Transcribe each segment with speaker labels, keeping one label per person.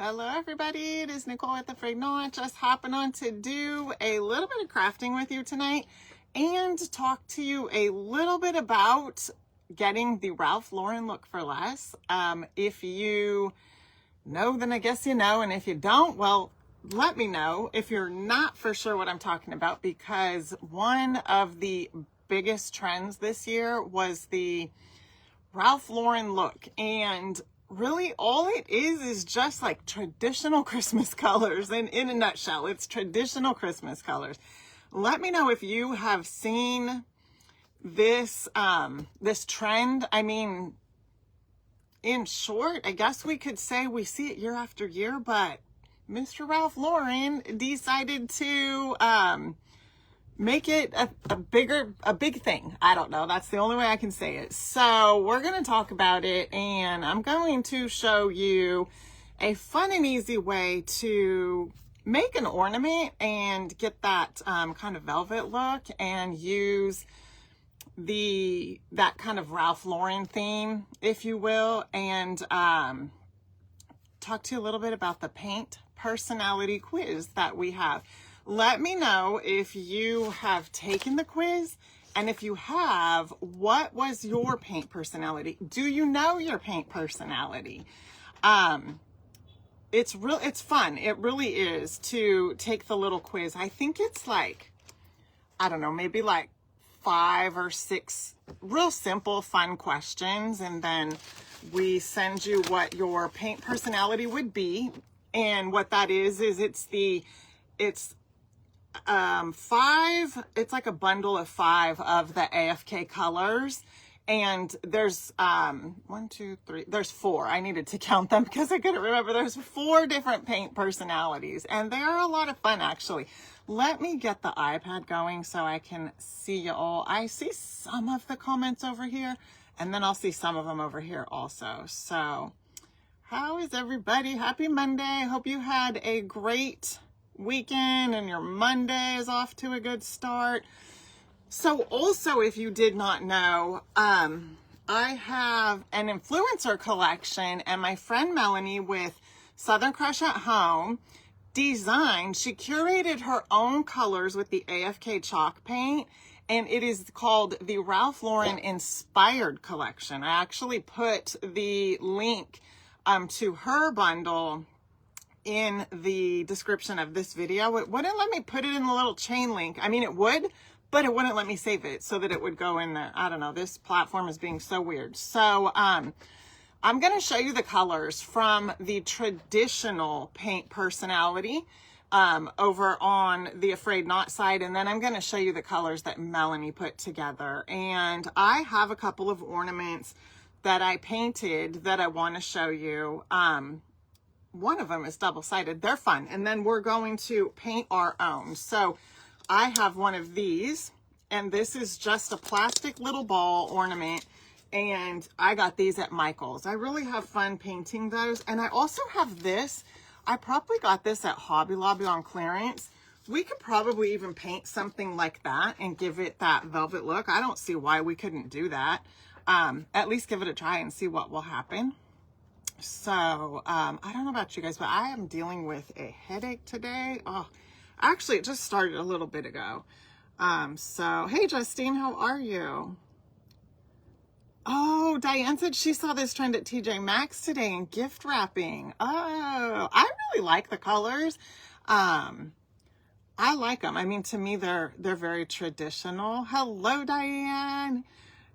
Speaker 1: Hello everybody, it is Nicole with A-Frayed-Knot, just hopping on to do a little bit of crafting with you tonight and talk to you a little bit about getting the Ralph Lauren look for less. If you know, then I guess you know, and if you don't, well, let me know if you're not for sure what I'm talking about, because one of the biggest trends this year was the Ralph Lauren look, and really all it is just like traditional Christmas colors. And in a nutshell, it's traditional Christmas colors. Let me know if you have seen this this trend. I mean, in short, I guess we could say we see it year after year, but Mr. Ralph Lauren decided to make it a big thing. I don't know. That's the only way I can say it. So we're going to talk about it, and I'm going to show you a fun and easy way to make an ornament and get that kind of velvet look and use that kind of Ralph Lauren theme, if you will, and talk to you a little bit about the paint personality quiz that we have. Let me know if you have taken the quiz, and if you have, what was your paint personality? Do you know your paint personality? It's fun. It really is to take the little quiz. I think it's like, I don't know, maybe like 5 or 6 real simple, fun questions. And then we send you what your paint personality would be. And what that is it's 5, it's like a bundle of 5 of the AFK colors. And there's 1, 2, 3, there's 4. I needed to count them because I couldn't remember. There's 4 different paint personalities, and they are a lot of fun, actually. Let me get the iPad going so I can see you all. I see some of the comments over here, and then I'll see some of them over here also. So how is everybody? Happy Monday. I hope you had a great weekend and your Monday is off to a good start. So also, if you did not know, I have an influencer collection, and my friend Melanie with Southern Crush at Home designed, she curated her own colors with the AFK Chalk Paint, and it is called the Ralph Lauren Inspired Collection. I actually put the link to her bundle in the description of this video. It wouldn't let me put it in the little chain link. I mean, it would, but it wouldn't let me save it so that it would go in there. I don't know. This platform is being so weird. So I'm going to show you the colors from the traditional paint personality over on the A-Frayed-Knot side. And then I'm going to show you the colors that Melanie put together. And I have a couple of ornaments that I painted that I want to show you. One of them is double-sided. They're fun. And then we're going to paint our own. So I have one of these, and this is just a plastic little ball ornament, and I got these at Michael's. I really have fun painting those. And I also have this. I probably got this at Hobby Lobby on clearance. We could probably even paint something like that and give it that velvet look. I don't see why we couldn't do that. At least give it a try and see what will happen. So, I don't know about you guys, but I am dealing with a headache today. Oh, actually, it just started a little bit ago. So, hey, Justine, how are you? Oh, Diane said she saw this trend at TJ Maxx today in gift wrapping. Oh, I really like the colors. I like them. I mean, to me, they're very traditional. Hello, Diane.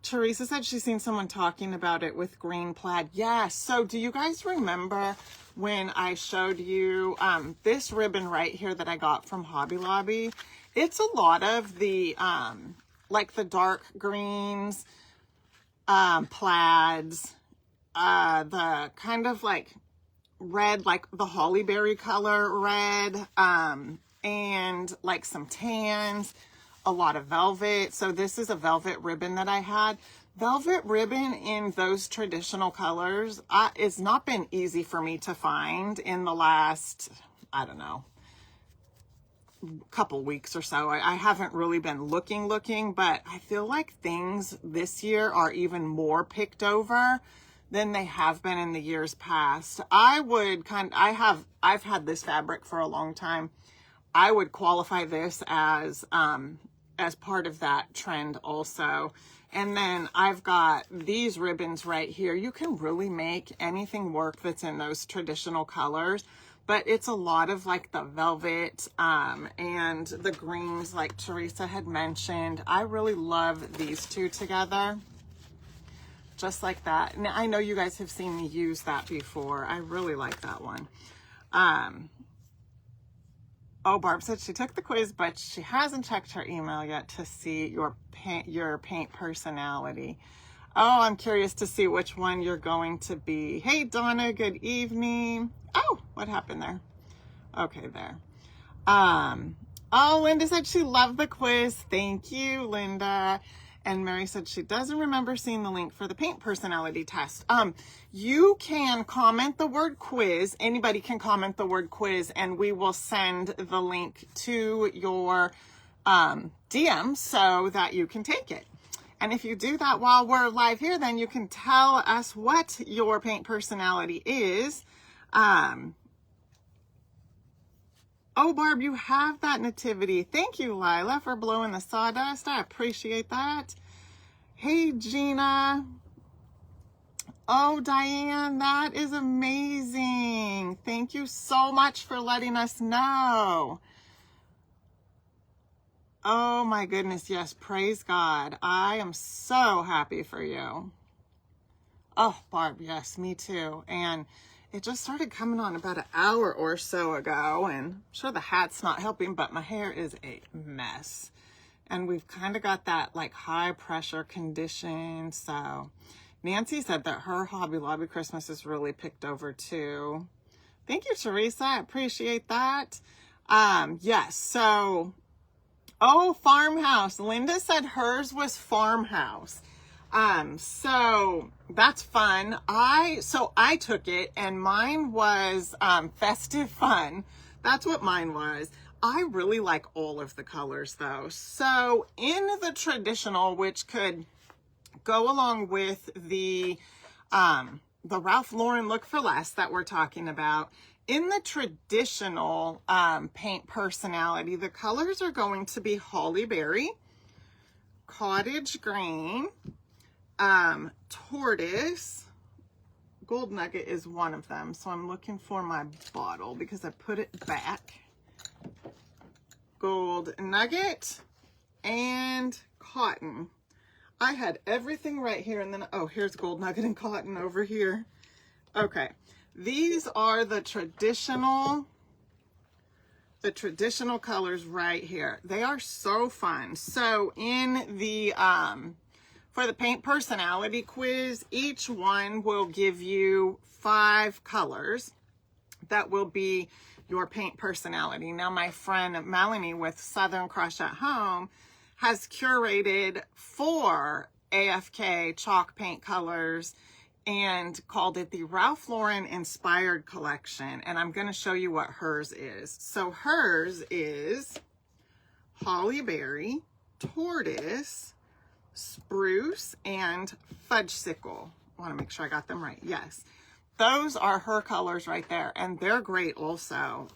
Speaker 1: Teresa said she's seen someone talking about it with green plaid. Yes. So do you guys remember when I showed you this ribbon right here that I got from Hobby Lobby? It's a lot of the like the dark greens, plaids, the kind of like red, like the holly berry color red, and like some tans. A lot of velvet. So this is a velvet ribbon that I had. Velvet ribbon in those traditional colors it's not been easy for me to find in the last, I don't know, couple weeks or so. I haven't really been looking, but I feel like things this year are even more picked over than they have been in the years past. I've had this fabric for a long time. I would qualify this as part of that trend also. And then I've got these ribbons right here. You can really make anything work that's in those traditional colors, but it's a lot of like the velvet and the greens like Teresa had mentioned. I really love these two together, just like that. And I know you guys have seen me use that before. I really like that one. Oh, Barb said she took the quiz, but she hasn't checked her email yet to see your paint personality. Oh, I'm curious to see which one you're going to be. Hey, Donna, good evening. Oh, what happened there? Okay, there. Oh, Linda said she loved the quiz. Thank you, Linda. And Mary said she doesn't remember seeing the link for the paint personality test. You can comment the word quiz. Anybody can comment the word quiz, and we will send the link to your DM so that you can take it. And if you do that while we're live here, then you can tell us what your paint personality is. Oh, Barb, you have that nativity. Thank you, Lila, for blowing the sawdust. I appreciate that. Hey, Gina. Oh, Diane, that is amazing. Thank you so much for letting us know. Oh, my goodness. Yes, praise God. I am so happy for you. Oh, Barb, yes, me too. And it just started coming on about an hour or so ago, and I'm sure the hat's not helping, but my hair is a mess. And we've kind of got that like high pressure condition. So Nancy said that her Hobby Lobby Christmas is really picked over too. Thank you, Teresa. I appreciate that. Yes. So, oh, farmhouse. Linda said hers was farmhouse. So that's fun. I took it and mine was, festive fun. That's what mine was. I really like all of the colors though. So in the traditional, which could go along with the Ralph Lauren look for less that we're talking about, in the traditional, paint personality, the colors are going to be holly berry, cottage green, tortoise, gold nugget is one of them. So I'm looking for my bottle because I put it back. Gold nugget and cotton. I had everything right here, and then, oh, here's gold nugget and cotton over here. Okay. These are the traditional colors right here. They are so fun. So in the, for the paint personality quiz, each one will give you 5 colors that will be your paint personality. Now, my friend Melanie with Southern Crush at Home has curated 4 AFK Chalk Paint colors and called it the Ralph Lauren Inspired Collection. And I'm going to show you what hers is. So hers is holly berry, tortoise, spruce, and fudgesicle. I want to make sure I got them right. Yes. Those are her colors right there, and they're great also.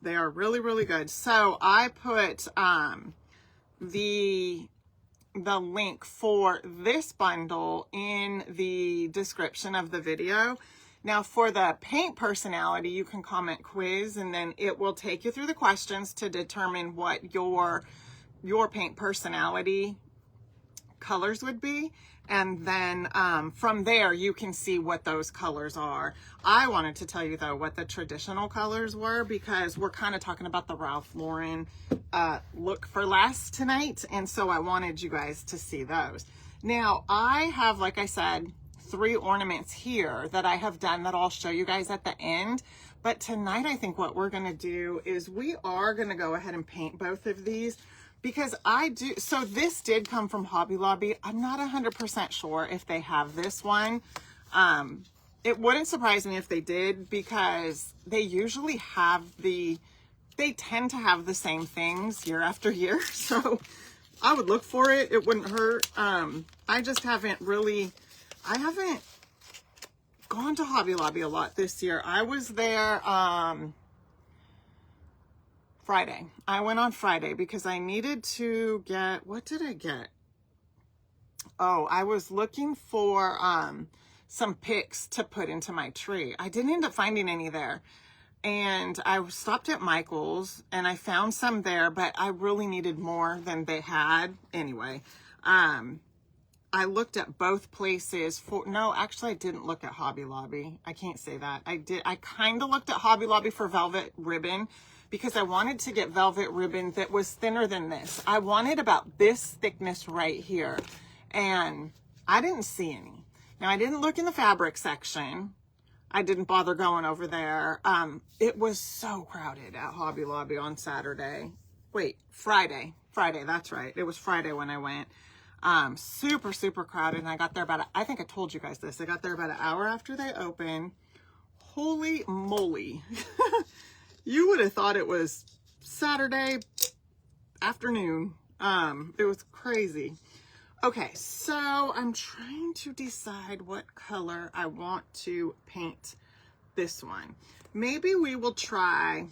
Speaker 1: They are really, really good. So I put the link for this bundle in the description of the video. Now for the paint personality, you can comment quiz, and then it will take you through the questions to determine what your paint personality colors would be. And then from there, you can see what those colors are. I wanted to tell you, though, what the traditional colors were, because we're kind of talking about the Ralph Lauren look for less tonight. And so I wanted you guys to see those. Now, I have, like I said, 3 ornaments here that I have done that I'll show you guys at the end. But tonight, I think what we're going to do is we are going to go ahead and paint both of these. Because so this did come from Hobby Lobby. I'm not 100% sure if they have this one. It wouldn't surprise me if they did, because they usually have they tend to have the same things year after year. So I would look for it. It wouldn't hurt. I just haven't really, gone to Hobby Lobby a lot this year. I was there Friday. I went on Friday because I needed to get, what did I get? Oh, I was looking for some picks to put into my tree. I didn't end up finding any there. And I stopped at Michael's and I found some there, but I really needed more than they had. Anyway, I looked at both places for, no, actually I didn't look at Hobby Lobby. I can't say that. I kind of looked at Hobby Lobby for velvet ribbon because I wanted to get velvet ribbon that was thinner than this. I wanted about this thickness right here, and I didn't see any. Now, I didn't look in the fabric section. I didn't bother going over there. It was so crowded at Hobby Lobby on Saturday. Wait, Friday, that's right. It was Friday when I went. Super, super crowded. And I got there about, I think I told you guys this. I got there about an hour after they opened. Holy moly. You would have thought it was Saturday afternoon. It was crazy. Okay, so I'm trying to decide what color I want to paint this one. Maybe we will try,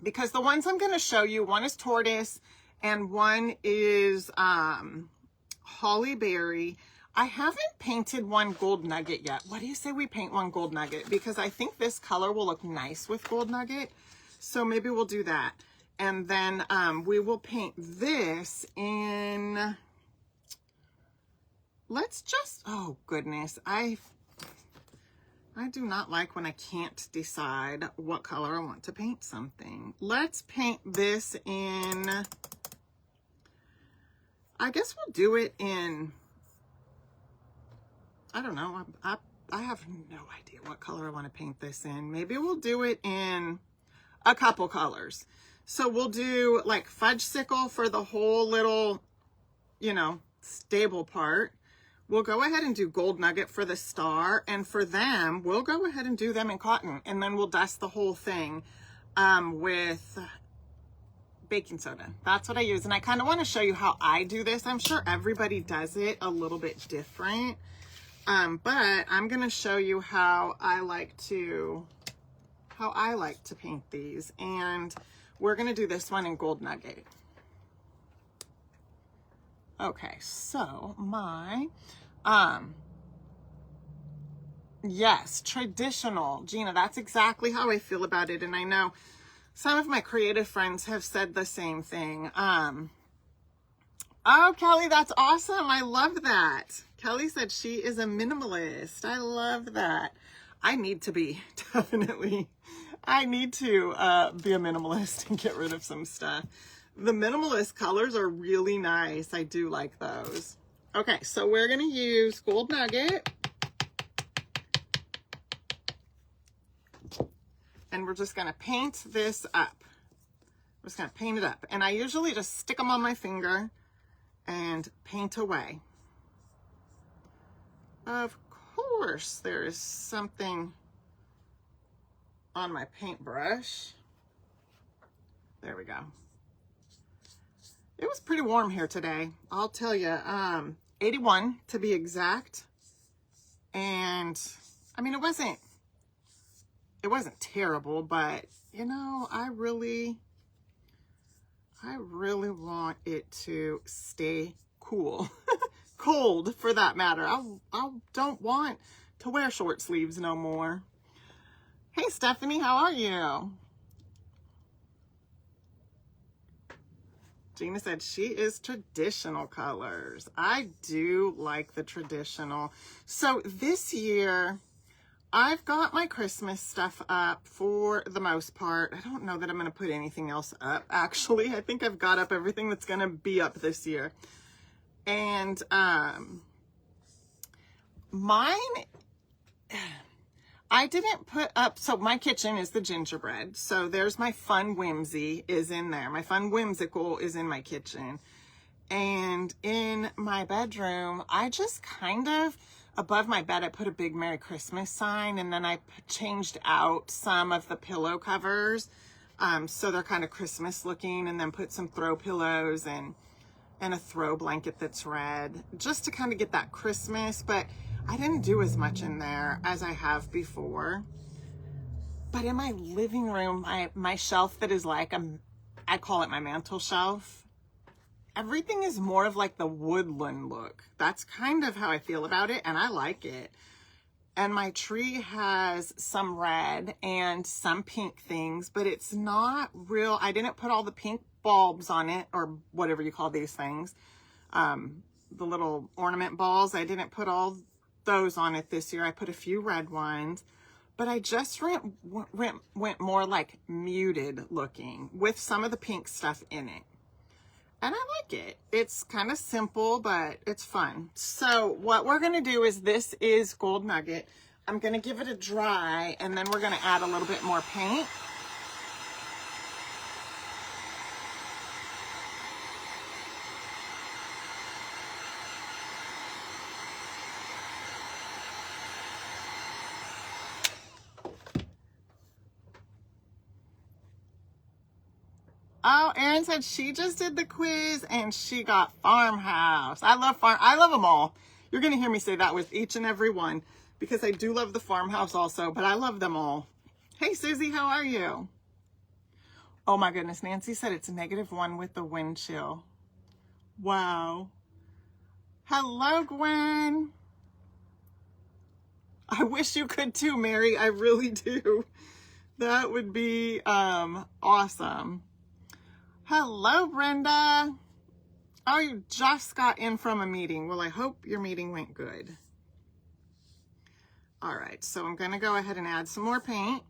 Speaker 1: because the ones I'm going to show you, one is tortoise and one is holly berry. I haven't painted one gold nugget yet. What do you say we paint one gold nugget? Because I think this color will look nice with gold nugget. So maybe we'll do that. And then we will paint this in... Let's just, oh goodness, I do not like when I can't decide what color I want to paint something. Let's paint this in, I guess we'll do it in, I don't know, I have no idea what color I want to paint this in. Maybe we'll do it in a couple colors. So we'll do like fudge sickle for the whole little, you know, stable part. We'll go ahead and do gold nugget for the star, and for them, we'll go ahead and do them in cotton, and then we'll dust the whole thing with baking soda. That's what I use, and I kind of want to show you how I do this. I'm sure everybody does it a little bit different, but I'm going to show you how I like to paint these, and we're going to do this one in gold nugget. Okay, so my, yes, traditional. Gina, that's exactly how I feel about it. And I know some of my creative friends have said the same thing. Oh, Kelly, that's awesome. I love that. Kelly said she is a minimalist. I love that. I need to be, definitely. I need to be a minimalist and get rid of some stuff. The minimalist colors are really nice. I do like those. Okay, so we're going to use gold nugget. And we're just going to paint this up. We're just going to paint it up. And I usually just stick them on my finger and paint away. Of course, there is something on my paintbrush. There we go. It was pretty warm here today, I'll tell you. 81 to be exact. And I mean, it wasn't terrible, but you know, I really want it to stay cool. Cold for that matter. I don't want to wear short sleeves no more. Hey Stephanie, how are you? Gina said she is traditional colors. I do like the traditional. So this year, I've got my Christmas stuff up for the most part. I don't know that I'm going to put anything else up, actually. I think I've got up everything that's going to be up this year. And mine... I didn't put up, so my kitchen is the gingerbread. So there's my fun whimsy is in there. My fun whimsical is in my kitchen. And in my bedroom, I just kind of, above my bed, I put a big Merry Christmas sign. And then I changed out some of the pillow covers. So they're kind of Christmas looking, and then put some throw pillows and a throw blanket that's red, just to kind of get that Christmas. But I didn't do as much in there as I have before. But in my living room, my shelf that is like, I call it my mantle shelf, everything is more of like the woodland look. That's kind of how I feel about it, and I like it. And my tree has some red and some pink things, but it's not real. I didn't put all the pink bulbs on it, or whatever you call these things. The little ornament balls. I didn't put all those on it this year. I put a few red ones, but I just went more like muted looking with some of the pink stuff in it. And I like it. It's kind of simple, but it's fun. So what we're going to do is, this is Gold Nugget. I'm going to give it a dry, and then we're going to add a little bit more paint. Oh, Erin said she just did the quiz and she got farmhouse. I love them all. You're going to hear me say that with each and every one, because I do love the farmhouse also, but I love them all. Hey, Susie, how are you? Oh my goodness, Nancy said it's -1 with the wind chill. Wow. Hello, Gwen. I wish you could too, Mary. I really do. That would be awesome. Hello, Brenda. Oh, you just got in from a meeting. Well, I hope your meeting went good. All right, so I'm going to go ahead and add some more paint.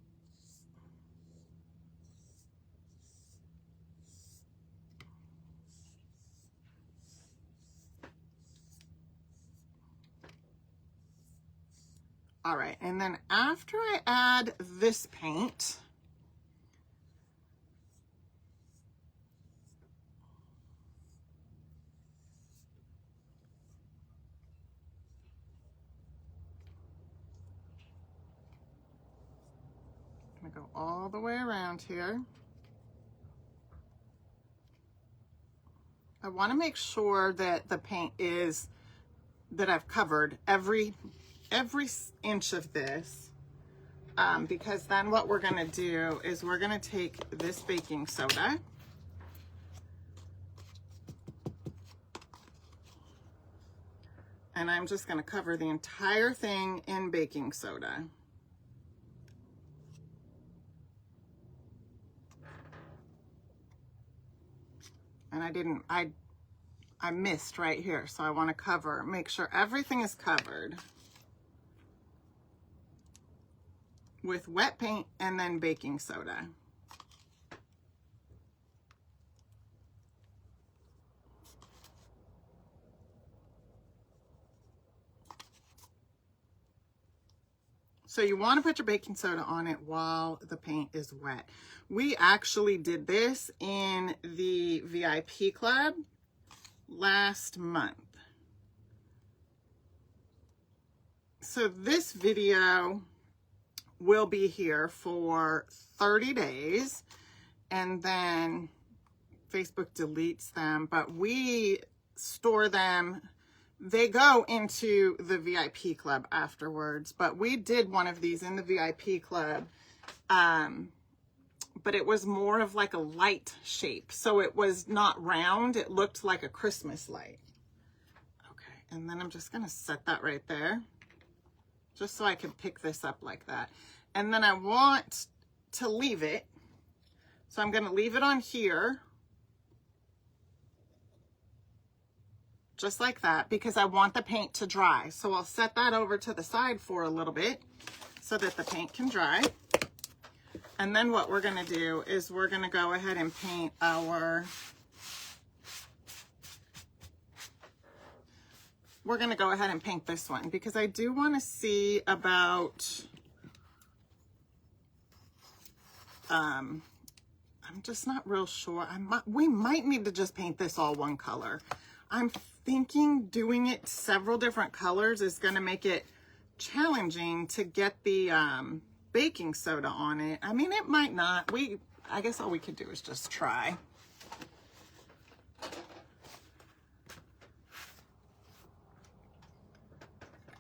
Speaker 1: All right, and then after I add this paint, I'm gonna go all the way around here. I want to make sure that the paint is, that I've covered every inch of this, because then what we're gonna do is we're gonna take this baking soda, and I'm just gonna cover the entire thing in baking soda. And I missed right here, so I want to make sure everything is covered with wet paint and then baking soda. So you want to put your baking soda on it while the paint is wet. We actually did this in the VIP club last month. So this video will be here for 30 days, and then Facebook deletes them, but we store them. They go into the VIP club afterwards, but we did one of these in the VIP club, but it was more of like a light shape. So it was not round. It looked like a Christmas light. Okay, and then I'm just gonna set that right there, just so I can pick this up like that. And then I want to leave it. So I'm gonna leave it on here, just like that, because I want the paint to dry. So I'll set that over to the side for a little bit so that the paint can dry. And then what we're gonna do is we're gonna go ahead and paint we're gonna go ahead and paint this one, because I do wanna see about, I'm just not real sure. We might need to just paint this all one color. I'm thinking doing it several different colors is going to make it challenging to get the baking soda on it. I mean, it might not. I guess all we could do is just try.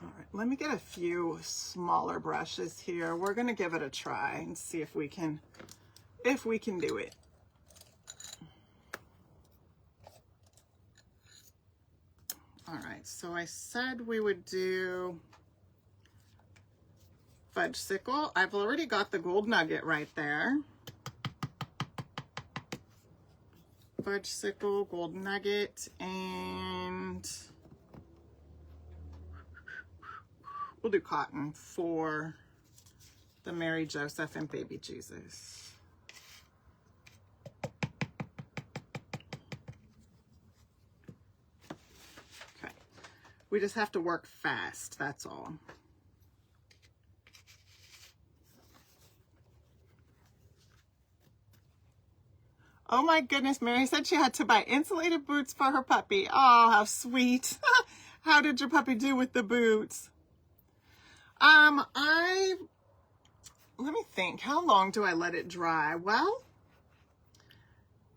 Speaker 1: All right, let me get a few smaller brushes here. We're gonna give it a try and see if we can do it. All right, so I said we would do fudge sickle. I've already got the gold nugget right there. Fudge sickle, gold nugget, and we'll do cotton for the Mary Joseph and baby Jesus. Okay, we just have to work fast, that's all. Oh my goodness, Mary said she had to buy insulated boots for her puppy. Oh, how sweet. How did your puppy do with the boots? Let me think, how long do I let it dry? Well,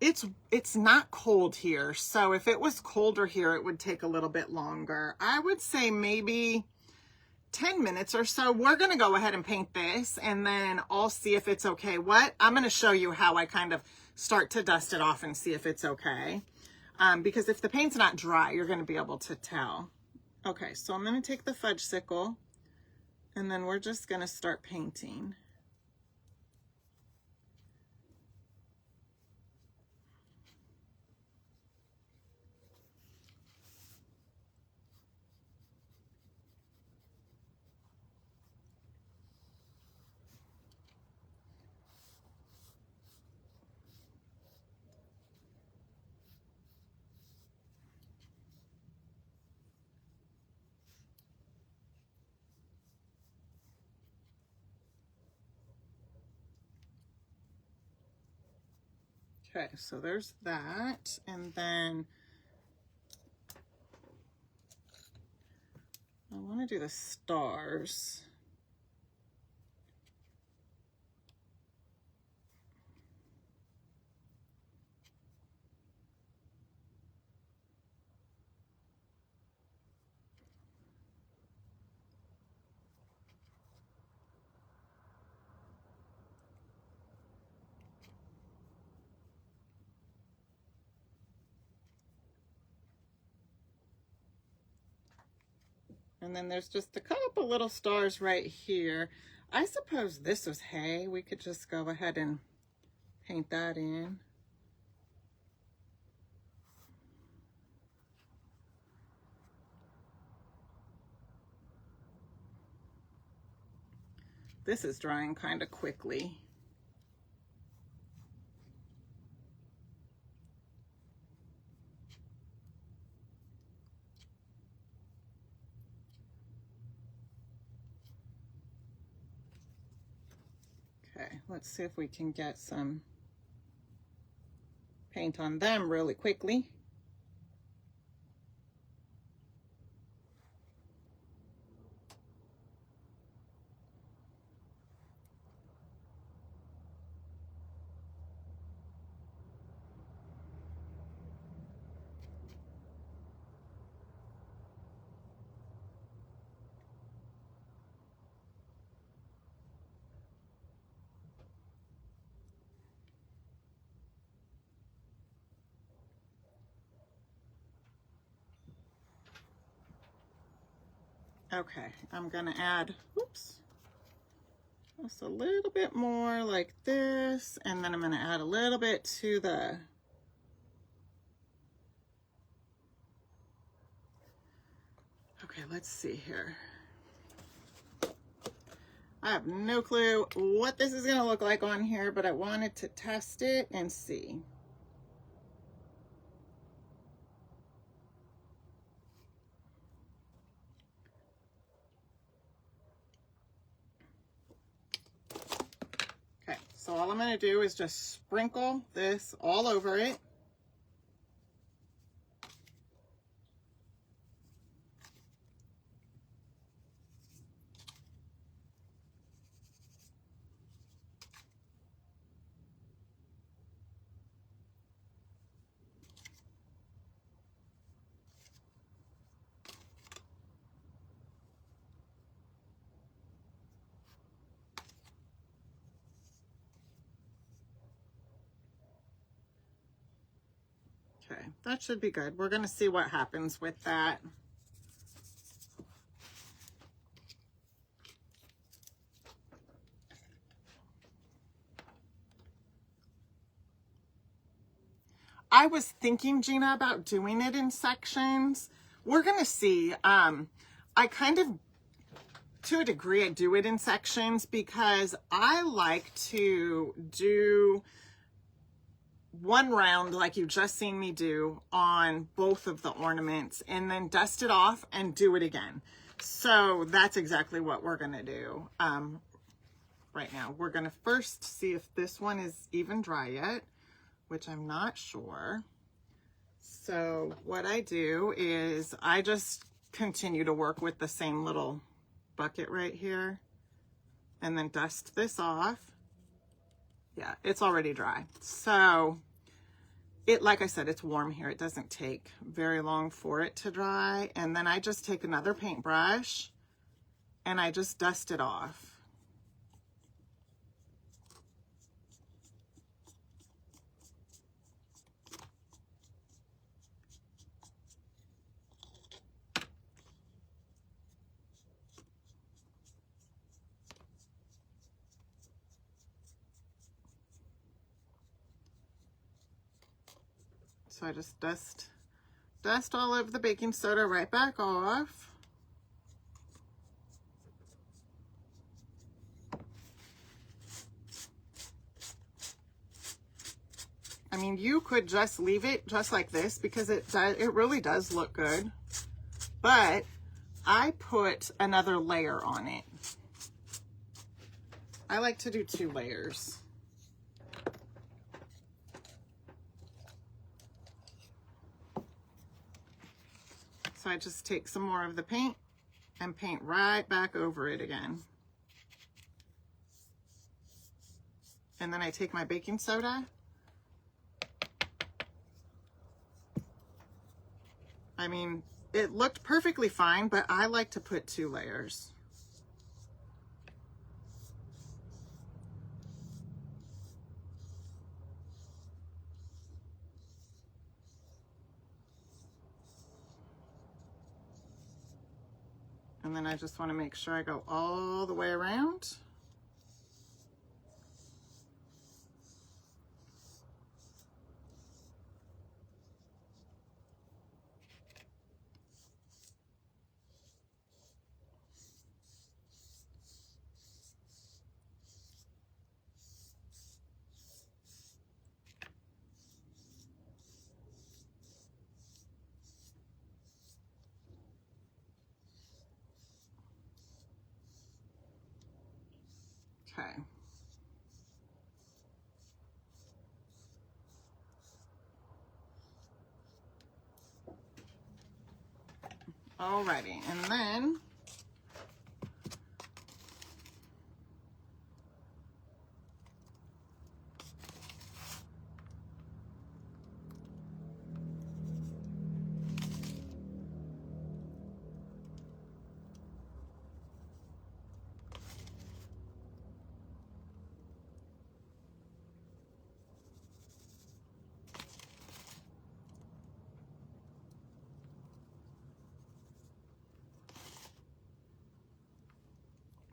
Speaker 1: it's not cold here, so if it was colder here, it would take a little bit longer. I would say maybe 10 minutes or so. We're gonna go ahead and paint this, and then I'll see if it's okay. I'm gonna show you how I kind of start to dust it off and see if it's okay. Because if the paint's not dry, you're gonna be able to tell. Okay, so I'm gonna take the fudge sickle, and then we're just gonna start painting. Okay, so there's that, and then I want to do the stars. And then there's just a couple little stars right here. I suppose this was hay. We could just go ahead and paint that in. This is drying kind of quickly. Okay, let's see if we can get some paint on them really quickly. Okay, I'm gonna add, oops, just a little bit more like this, and then I'm gonna add a little bit to the, okay, let's see here. I have no clue what this is gonna look like on here, but I wanted to test it and see. Okay, so all I'm gonna do is just sprinkle this all over it. Okay, that should be good. We're gonna see what happens with that. I was thinking, Gina, about doing it in sections. We're gonna see. I kind of, to a degree, I do it in sections because I like to do one round like you just seen me do on both of the ornaments and then dust it off and do it again. So that's exactly what we're gonna do right now. We're gonna first see if this one is even dry yet, which I'm not sure. So what I do is I just continue to work with the same little bucket right here and then dust this off. Yeah, it's already dry. So it, like I said, it's warm here. It doesn't take very long for it to dry. And then I just take another paintbrush and I just dust it off. So I just dust all of the baking soda right back off. I mean, you could just leave it just like this because it really does look good. But I put another layer on it. I like to do 2 layers. So I just take some more of the paint and paint right back over it again. And then I take my baking soda. I mean, it looked perfectly fine, but I like to put 2 layers. And then I just want to make sure I go all the way around. Okay. Alrighty, and then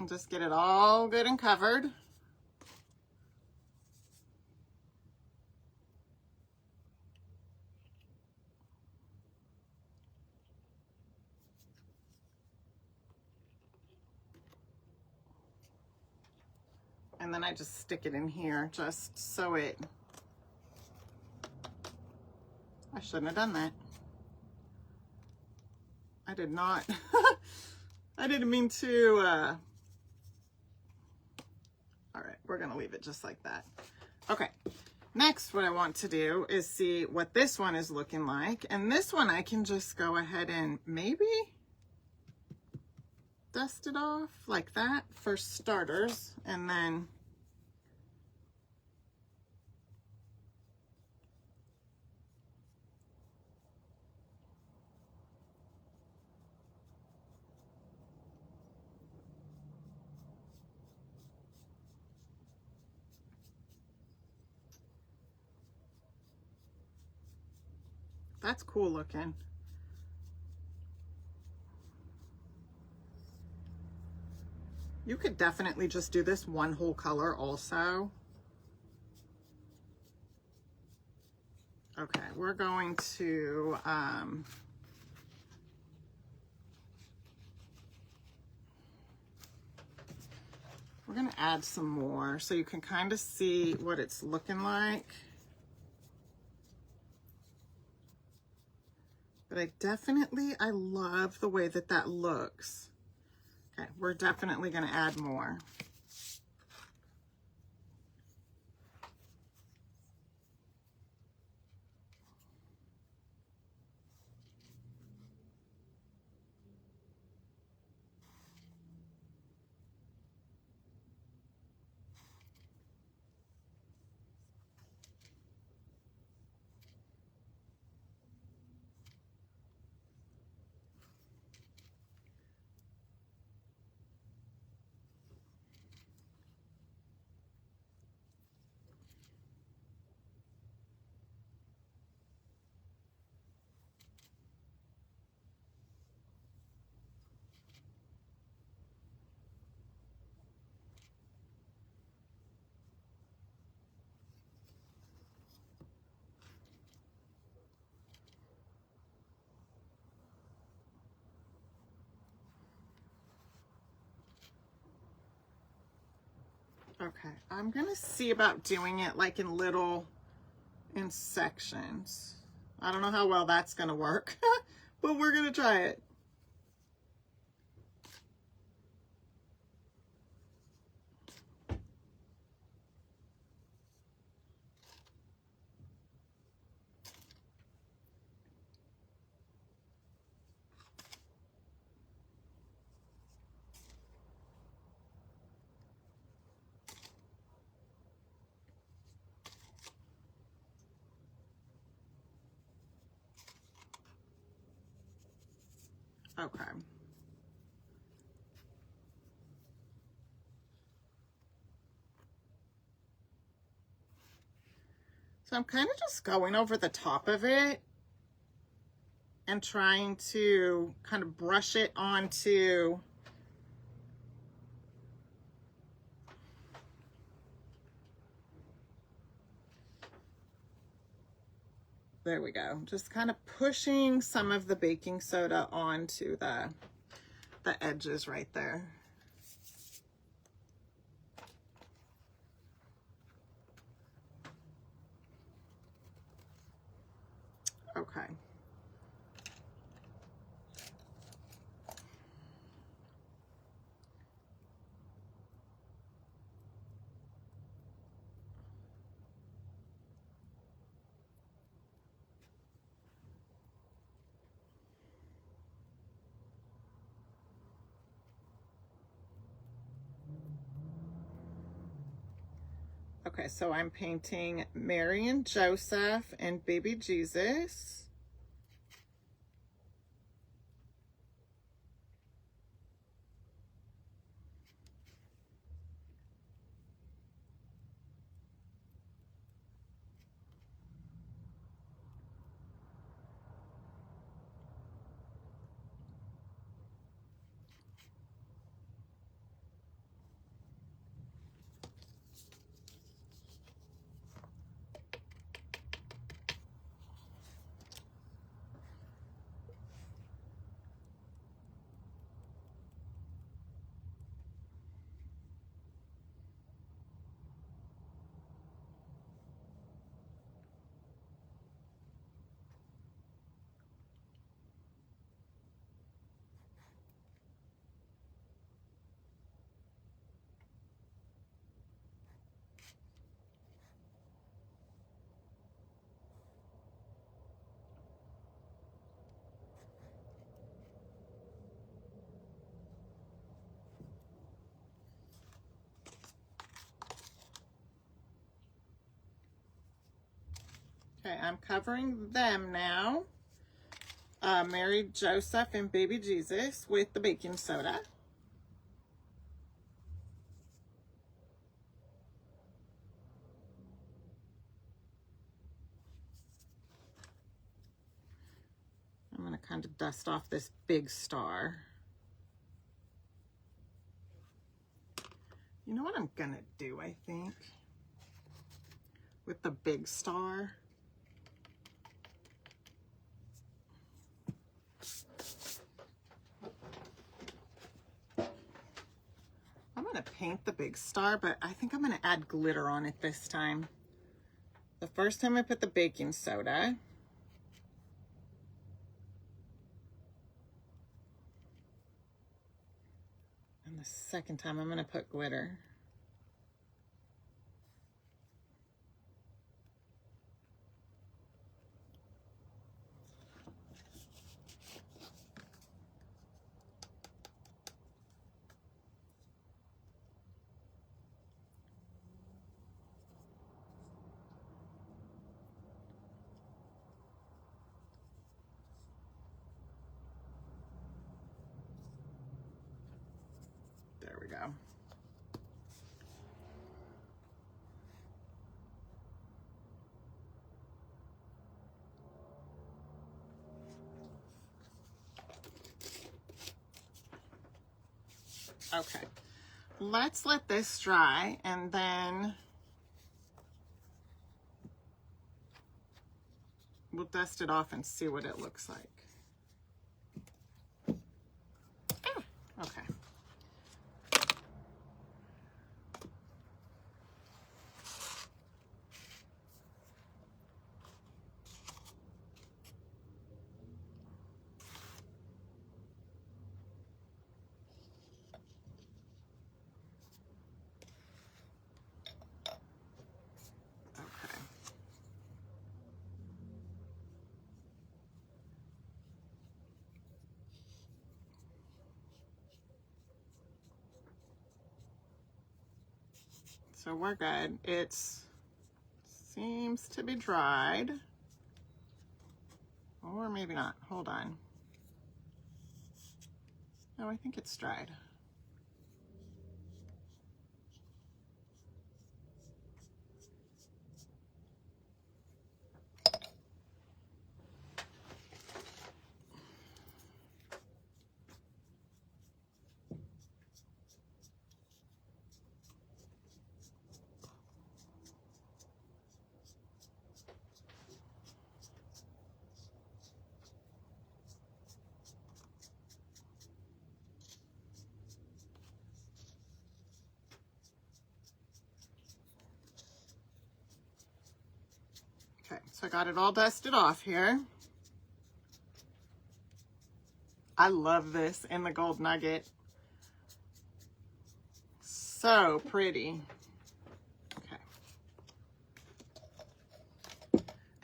Speaker 1: just get it all good and covered. And then I just stick it in here just so it, I shouldn't have done that. I did not, I didn't mean to, all right, we're gonna leave it just like that. Okay, next what I want to do is see what this one is looking like. And this one I can just go ahead and maybe dust it off like that for starters, and then That's cool looking. You could definitely just do this one whole color also. Okay, we're going to, we're going to add some more so you can kind of see what it's looking like. But I love the way that that looks. Okay, we're definitely going to add more. Okay, I'm gonna see about doing it like in sections. I don't know how well that's gonna work, but we're gonna try it. Okay. So I'm kind of just going over the top of it and trying to kind of brush it onto there we go. Just kind of pushing some of the baking soda onto the edges right there. Okay. Okay, so I'm painting Mary and Joseph and baby Jesus. Okay, I'm covering them now. Mary, Joseph, and baby Jesus with the baking soda. kind of dust off this big star. You know what I'm gonna do, I think, with the big star? I'm gonna paint the big star, but I think I'm gonna add glitter on it this time. The first time I put the baking soda. And the second time I'm gonna put glitter. There we go. Okay, let's let this dry and then we'll dust it off and see what it looks like. Okay. So we're good. It seems to be dried. Or maybe not. Hold on. No, I think it's dried. Okay, so I got it all dusted off here. I love this in the gold nugget. So pretty. Okay.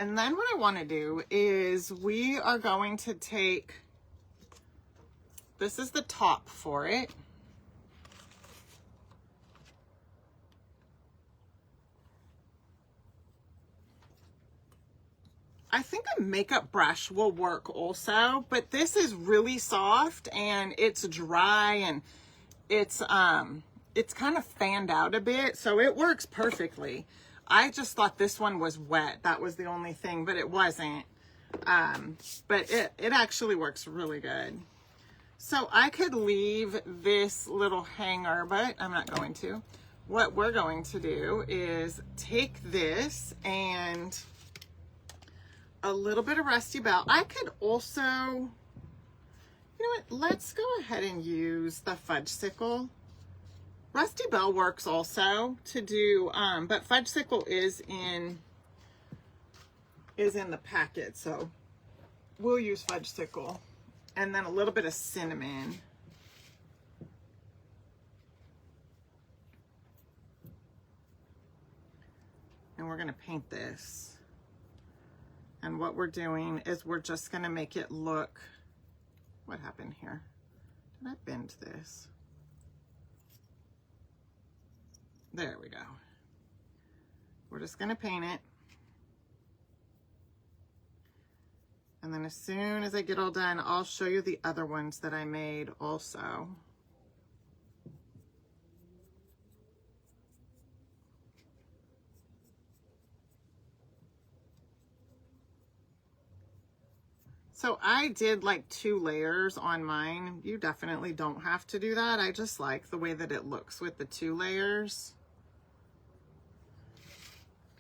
Speaker 1: And then what I want to do is we are going to take, this is the top for it. I think a makeup brush will work also, but this is really soft and it's dry and it's kind of fanned out a bit, so it works perfectly. I just thought this one was wet. That was the only thing, but it wasn't. But it actually works really good. So I could leave this little hanger, but I'm not going to. What we're going to do is take this and a little bit of Rusty Bell. I could also, you know what, let's go ahead and use the Fudge Sickle. Rusty Bell works also to do, but Fudge Sickle is in the packet, so we'll use Fudge Sickle. And then a little bit of cinnamon. And we're gonna paint this. And what we're doing is we're just gonna make it look, what happened here? Did I bend this? There we go. We're just gonna paint it. And then as soon as I get all done, I'll show you the other ones that I made also. So I did like 2 layers on mine. You definitely don't have to do that. I just like the way that it looks with the 2 layers.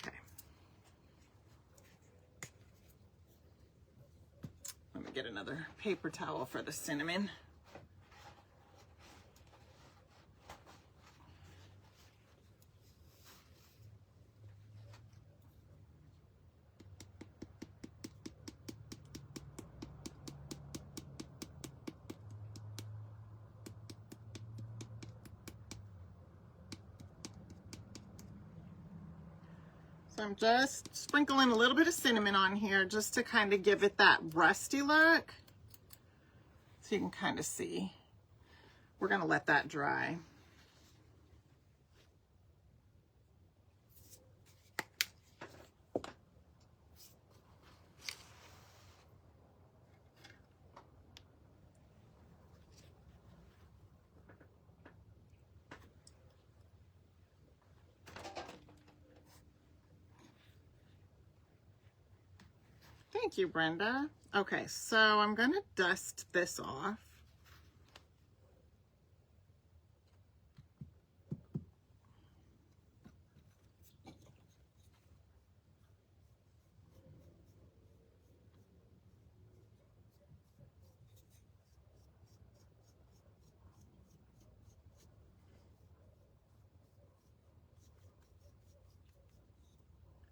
Speaker 1: Okay. Let me get another paper towel for the cinnamon. So I'm just sprinkling a little bit of cinnamon on here just to kind of give it that rusty look. So you can kind of see. We're going to let that dry. Thank you, Brenda. Okay, so I'm going to dust this off.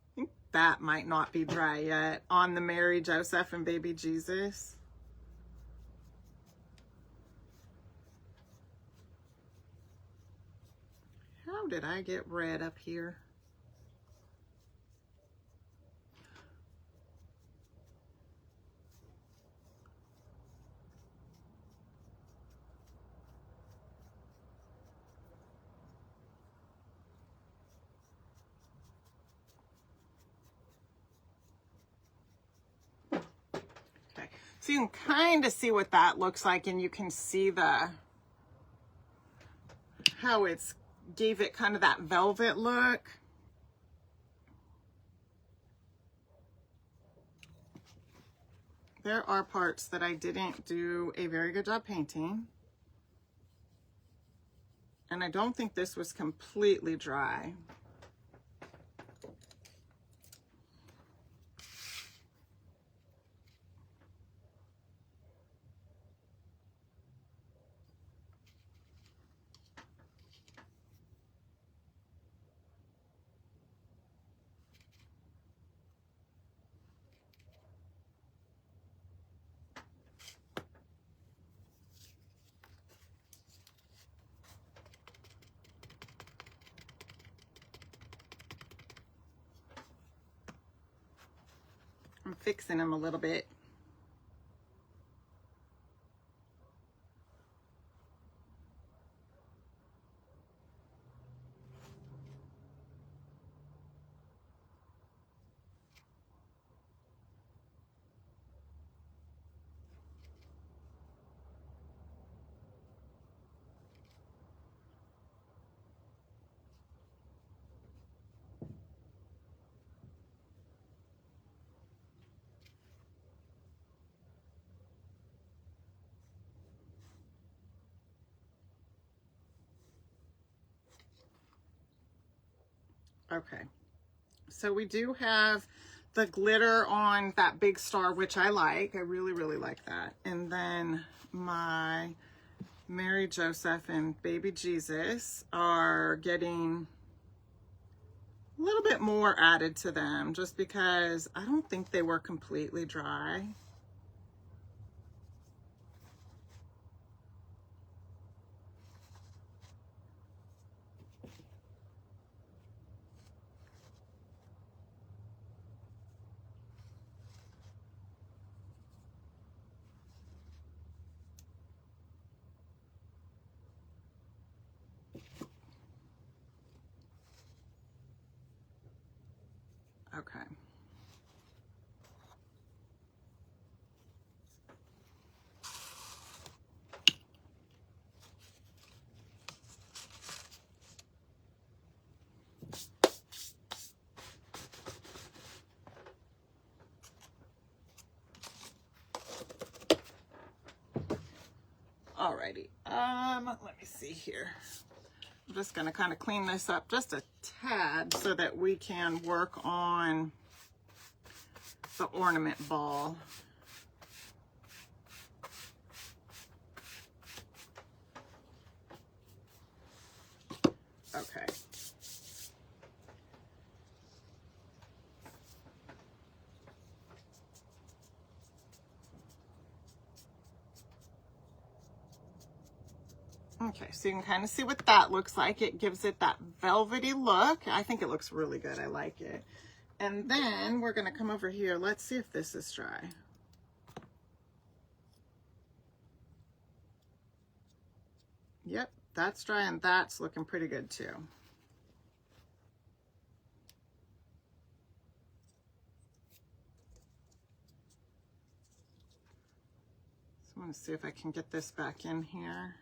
Speaker 1: I think that might not be dry yet on the Mary, Joseph, and baby Jesus. How did I get red up here? Okay, so you can kind of see what that looks like, and you can see how it's gave it kind of that velvet look. There are parts that I didn't do a very good job painting. And I don't think this was completely dry. I'm fixing them a little bit. Okay, so we do have the glitter on that big star, which I like. I really, really like that. And then my Mary, Joseph, and baby Jesus are getting a little bit more added to them just because I don't think they were completely dry. Okay. Alrighty, let me see here. I'm just gonna kind of clean this up just a tad so that we can work on the ornament ball. Okay. Okay, so you can kind of see what that looks like. It gives it that velvety look. I think it looks really good. I like it. And then we're going to come over here. Let's see if this is dry. Yep, that's dry, and that's looking pretty good too. So I'm going to see if I can get this back in here.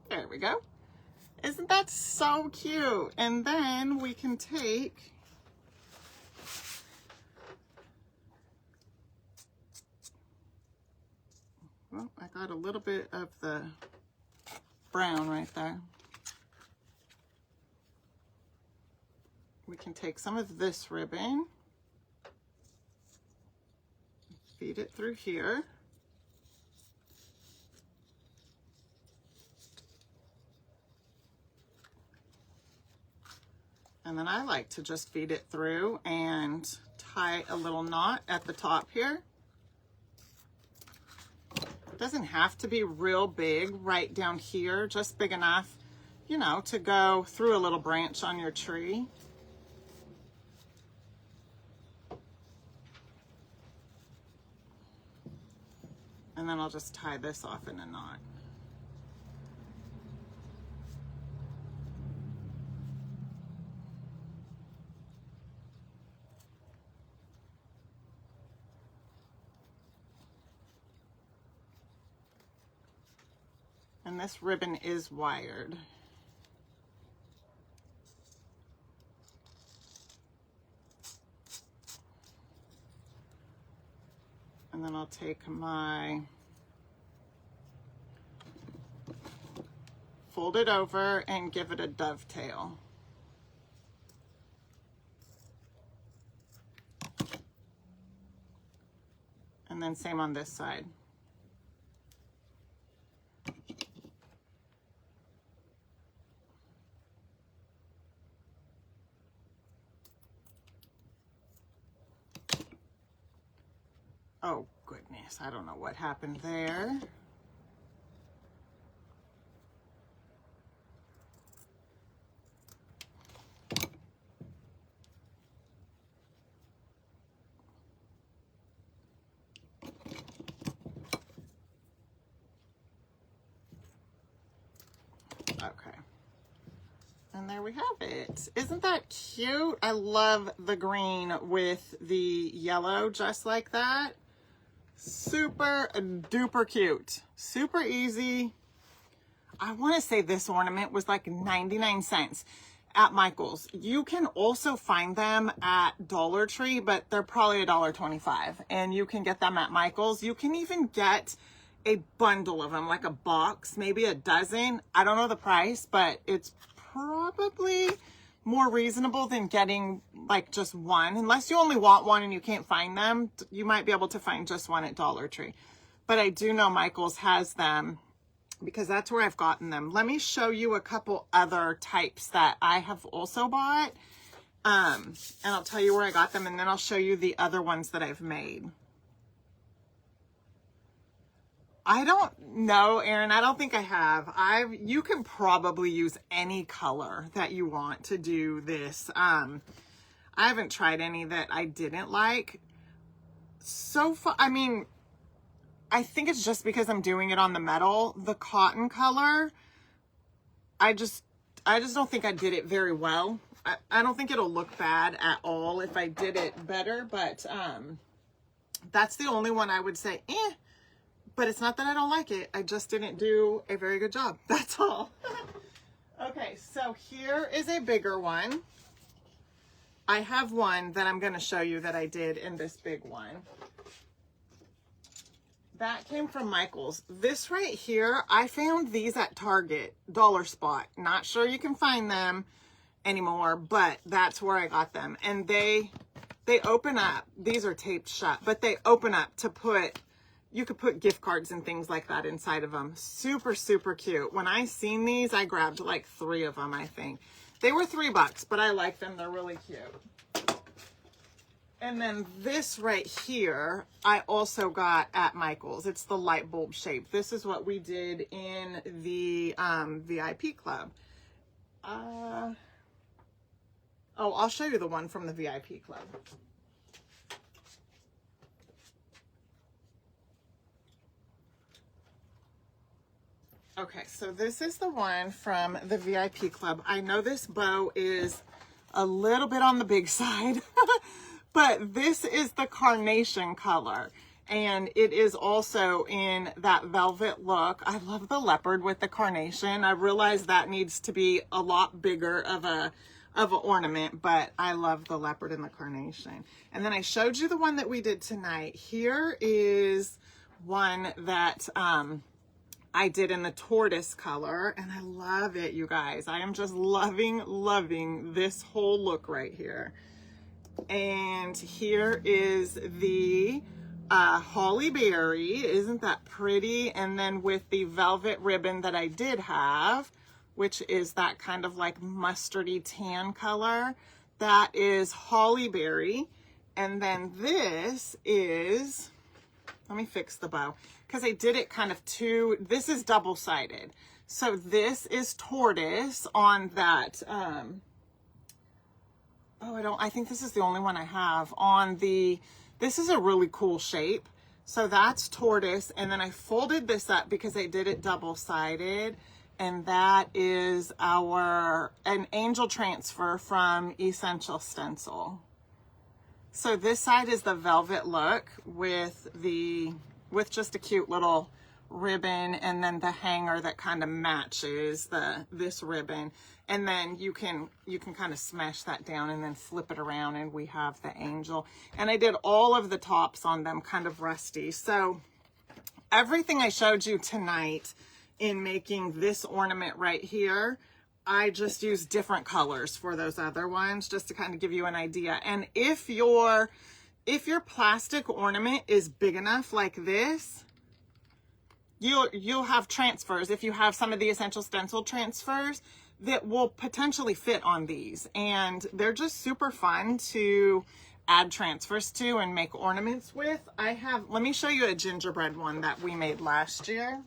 Speaker 1: There we go. Isn't that so cute? And then we can take well, I got a little bit of the brown right there. We can take some of this ribbon, feed it through here. And then I like to just feed it through and tie a little knot at the top here. It doesn't have to be real big right down here, just big enough, you know, to go through a little branch on your tree. And then I'll just tie this off in a knot. And this ribbon is wired. And then I'll take my, fold it over and give it a dovetail. And then same on this side. Oh goodness, I don't know what happened there. Okay. And there we have it. Isn't that cute? I love the green with the yellow just like that. Super duper cute. Super easy. I want to say this ornament was like 99 cents at Michael's. You can also find them at Dollar Tree, but they're probably $1.25. And you can get them at Michael's. You can even get a bundle of them, like a box, maybe a dozen. I don't know the price, but it's probably more reasonable than getting like just one. Unless you only want one and you can't find them, you might be able to find just one at Dollar Tree. But I do know Michael's has them because that's where I've gotten them. Let me show you a couple other types that I have also bought. And I'll tell you where I got them, and then I'll show you the other ones that I've made. I don't know, Erin. I don't think I have. You can probably use any color that you want to do this. I haven't tried any that I didn't like. So far, I mean, I think it's just because I'm doing it on the metal. The cotton color, I just don't think I did it very well. I don't think it'll look bad at all if I did it better, but that's the only one I would say, but it's not that I don't like it. I just didn't do a very good job. That's all. Okay, so here is a bigger one. I have one that I'm going to show you that I did in this big one. That came from Michael's. This right here, I found these at Target, Dollar Spot. Not sure you can find them anymore, but that's where I got them. And they open up. These are taped shut, but they open up to put, you could put gift cards and things like that inside of them. Super, super cute. When I seen these, I grabbed like 3 of them, I think. They were $3, but I like them. They're really cute. And then this right here, I also got at Michael's. It's the light bulb shape. This is what we did in the VIP club. Oh, I'll show you the one from the VIP club. Okay, so this is the one from the VIP club. I know this bow is a little bit on the big side, but this is the carnation color. And it is also in that velvet look. I love the leopard with the carnation. I realize that needs to be a lot bigger of a ornament, but I love the leopard and the carnation. And then I showed you the one that we did tonight. Here is one that I did in the tortoise color, and I love it, you guys. I am just loving this whole look right here. And here is the holly berry. Isn't that pretty? And then with the velvet ribbon that I did have, which is that kind of like mustardy tan color, that is holly berry. And then this is, let me fix the bow, because I did it kind of this is double-sided. So this is tortoise on that, I think this is the only one I have on this is a really cool shape. So that's tortoise. And then I folded this up because I did it double-sided. And that is an angel transfer from Essential Stencil. So this side is the velvet look with just a cute little ribbon, and then the hanger that kind of matches this ribbon. And then you can kind of smash that down and then flip it around, and we have the angel. And I did all of the tops on them kind of rusty. So everything I showed you tonight in making this ornament right here, I just used different colors for those other ones just to kind of give you an idea. And if your plastic ornament is big enough like this, you'll have transfers. If you have some of the Essential Stencil transfers that will potentially fit on these, and they're just super fun to add transfers to and make ornaments with. Let me show you a gingerbread one that we made last year.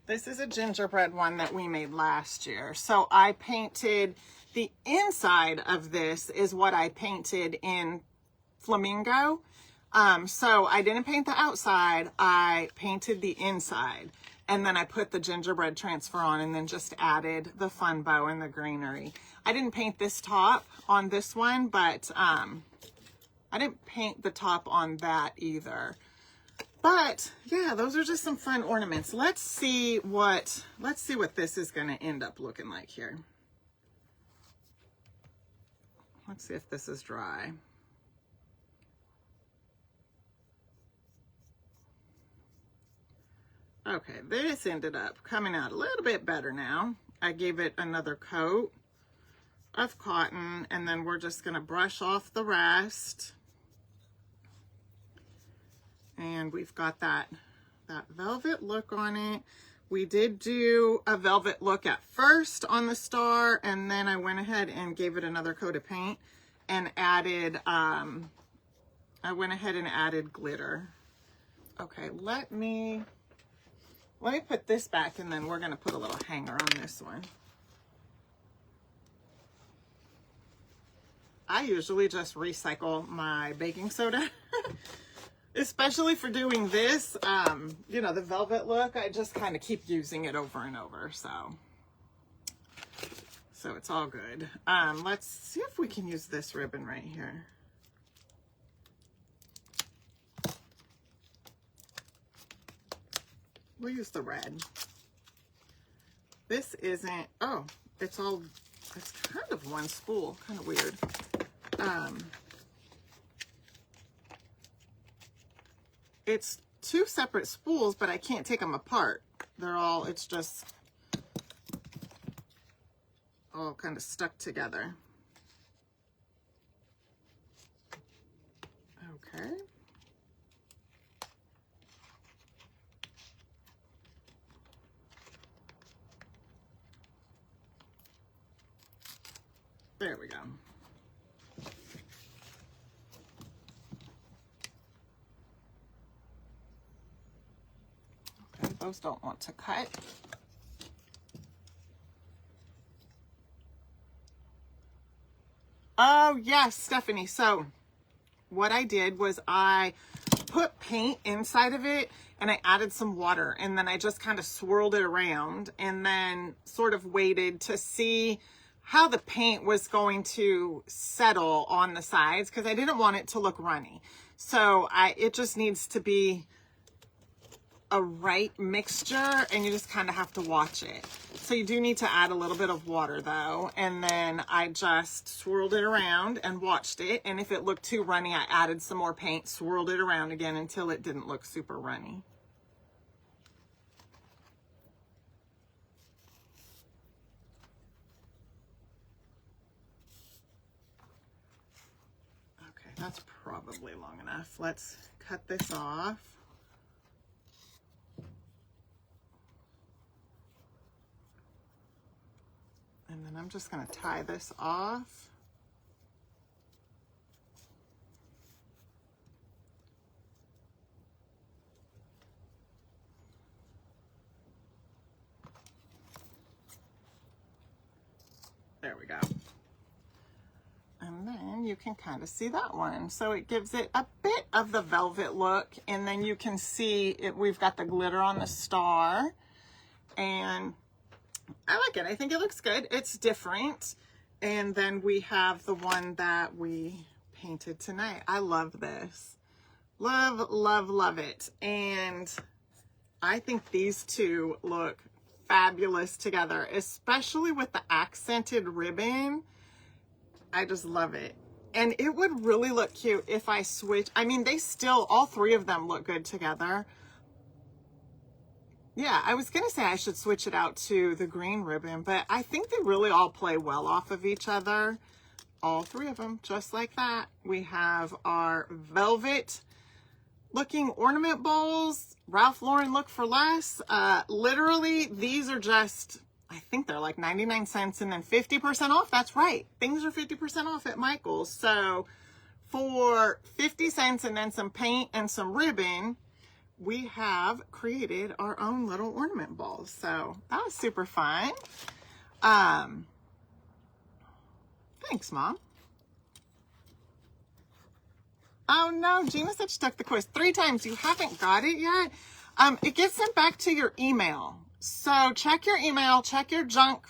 Speaker 1: This is a gingerbread one that we made last year. So I painted the inside of this is what I painted in flamingo. So I didn't paint the outside, I painted the inside. And then I put the gingerbread transfer on and then just added the fun bow and the greenery. I didn't paint this top on this one, but I didn't paint the top on that either. But yeah, those are just some fun ornaments. Let's see what this is going to end up looking like here. Let's see if this is dry. Okay, this ended up coming out a little bit better now. I gave it another coat of cotton, and then we're just going to brush off the rest. And we've got that velvet look on it. We did do a velvet look at first on the star, and then I went ahead and gave it another coat of paint and added, I went ahead and added glitter. Okay, let me put this back, and then we're gonna put a little hanger on this one. I usually just recycle my baking soda, especially for doing this, you know, the velvet look. I just kind of keep using it over and over. So it's all good. Let's see if we can use this ribbon right here. We'll use the red. This isn't, oh, it's kind of one spool, kind of weird. It's two separate spools, but I can't take them apart. It's just all kind of stuck together. Okay. There we go. Okay, those don't want to cut. Oh, yes, Stephanie. So what I did was I put paint inside of it and I added some water, and then I just kind of swirled it around and then sort of waited to see how the paint was going to settle on the sides, because I didn't want it to look runny. So it just needs to be a right mixture, and you just kind of have to watch it. So you do need to add a little bit of water though. And then I just swirled it around and watched it. And if it looked too runny, I added some more paint, swirled it around again until it didn't look super runny. Okay, that's probably long enough. Let's cut this off. And then I'm just going to tie this off. There we go. And then you can kind of see that one. So it gives it a bit of the velvet look. And then you can see it, we've got the glitter on the star. And I like it. I think it looks good. It's different. And then we have the one that we painted tonight. I love this. Love, love, love it. And I think these two look fabulous together, especially with the accented ribbon. I just love it. And it would really look cute if I switch. I mean, they still, all three of them look good together. Yeah, I was going to say I should switch it out to the green ribbon, but I think they really all play well off of each other. All three of them, just like that. We have our velvet looking ornament bowls, Ralph Lauren Look for Less. Literally, these are just, I think they're like 99 cents and then 50% off. That's right. Things are 50% off at Michael's. So for 50 cents and then some paint and some ribbon, we have created our own little ornament balls. So that was super fun. Thanks, Mom. Oh no, Gina said she took the quiz 3 times. You haven't got it yet? It gets sent back to your email. So check your email, check your junk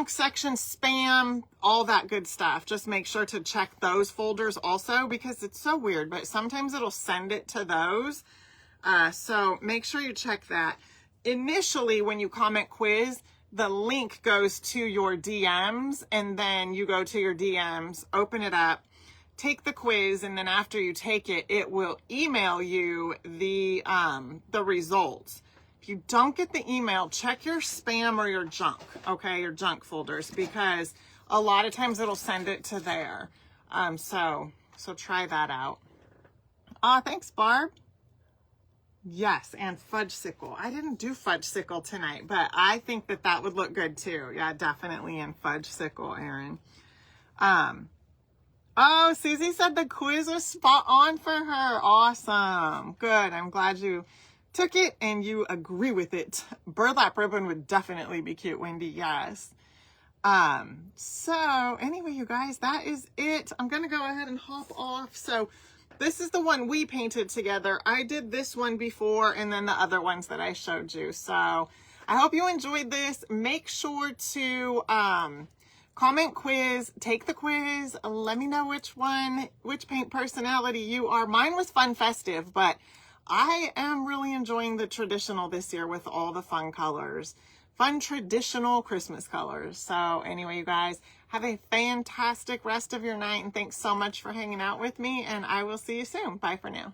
Speaker 1: section, spam, all that good stuff. Just make sure to check those folders also, because it's so weird, but sometimes it'll send it to those. So make sure you check that. Initially, when you comment quiz, the link goes to your DMs, and then you go to your DMs, open it up, take the quiz, and then after you take it, it will email you the results. If you don't get the email, check your spam or your junk, okay, your junk folders, because a lot of times it'll send it to there. So try that out. Thanks, Barb. Yes, and fudgesicle. I didn't do fudgesicle tonight, but I think that would look good too. Yeah, definitely in fudgesicle, Erin. Oh, Susie said the quiz was spot on for her. Awesome. Good. I'm glad you took it and you agree with it. Burlap ribbon would definitely be cute, Wendy. Yes. So anyway, you guys, that is it. I'm going to go ahead and hop off. So this is the one we painted together. I did this one before and then the other ones that I showed you. So I hope you enjoyed this. Make sure to, comment quiz, take the quiz. Let me know which paint personality you are. Mine was fun festive, but I am really enjoying the traditional this year with all the fun colors. Fun traditional Christmas colors. So anyway, you guys, have a fantastic rest of your night, and thanks so much for hanging out with me, and I will see you soon. Bye for now.